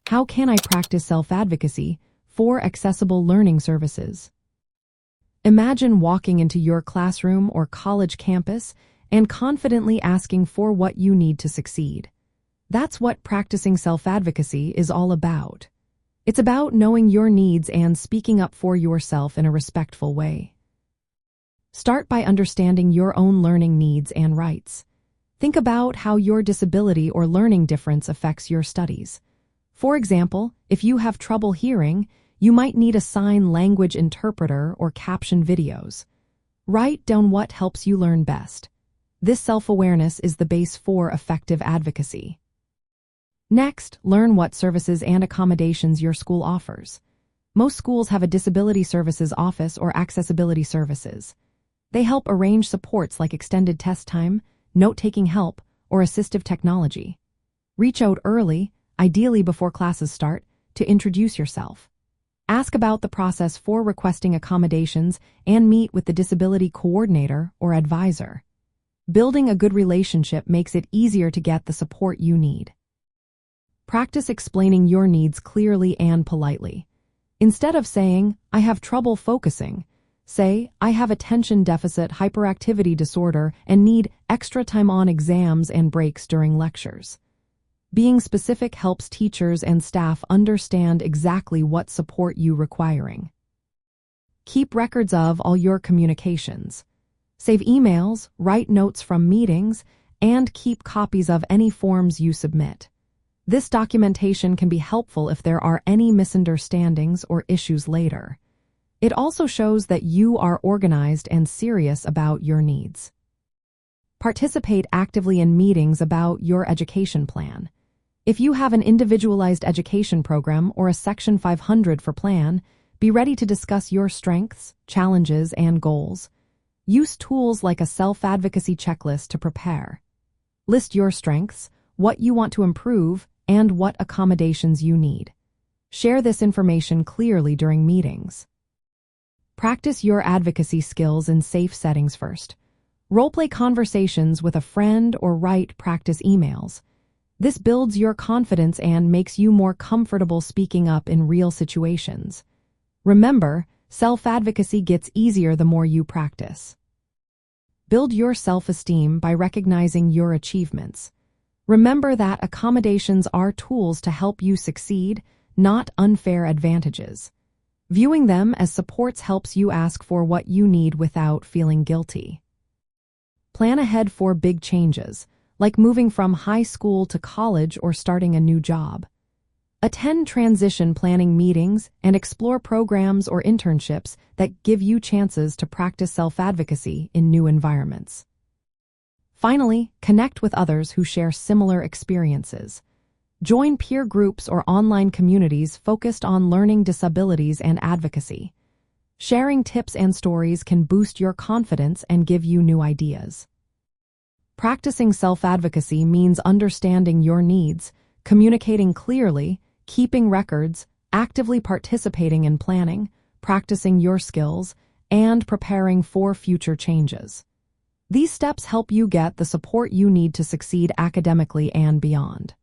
How can I practice self-advocacy for accessible learning services? Imagine walking into your classroom or college campus and confidently asking for what you need to succeed. That's what practicing self-advocacy is all about. It's about knowing your needs and speaking up for yourself in a respectful way. Start by understanding your own learning needs and rights. Think about how your disability or learning difference affects your studies. For example, if you have trouble hearing, you might need a sign language interpreter or caption videos. Write down what helps you learn best. This self-awareness is the base for effective advocacy. Next, learn what services and accommodations your school offers. Most schools have a disability services office or accessibility services. They help arrange supports like extended test time, note-taking help, or assistive technology. Reach out early, ideally before classes start, to introduce yourself. Ask about the process for requesting accommodations and meet with the disability coordinator or advisor. Building a good relationship makes it easier to get the support you need. Practice explaining your needs clearly and politely. Instead of saying, "I have trouble focusing," say, "I have attention deficit hyperactivity disorder and need extra time on exams and breaks during lectures." Being specific helps teachers and staff understand exactly what support you're requiring. Keep records of all your communications. Save emails, write notes from meetings, and keep copies of any forms you submit. This documentation can be helpful if there are any misunderstandings or issues later. It also shows that you are organized and serious about your needs. Participate actively in meetings about your education plan. If you have an individualized education program or a Section 500 for plan, be ready to discuss your strengths, challenges, and goals. Use tools like a self-advocacy checklist to prepare. List your strengths, what you want to improve, and what accommodations you need. Share this information clearly during meetings. Practice your advocacy skills in safe settings first. Role-play conversations with a friend or write practice emails. This builds your confidence and makes you more comfortable speaking up in real situations. Remember, self-advocacy gets easier the more you practice. Build your self-esteem by recognizing your achievements. Remember that accommodations are tools to help you succeed, not unfair advantages. Viewing them as supports helps you ask for what you need without feeling guilty. Plan ahead for big changes, like moving from high school to college or starting a new job. Attend transition planning meetings and explore programs or internships that give you chances to practice self-advocacy in new environments. Finally, connect with others who share similar experiences. Join peer groups or online communities focused on learning disabilities and advocacy. Sharing tips and stories can boost your confidence and give you new ideas. Practicing self-advocacy means understanding your needs, communicating clearly, keeping records, actively participating in planning, practicing your skills, and preparing for future changes. These steps help you get the support you need to succeed academically and beyond.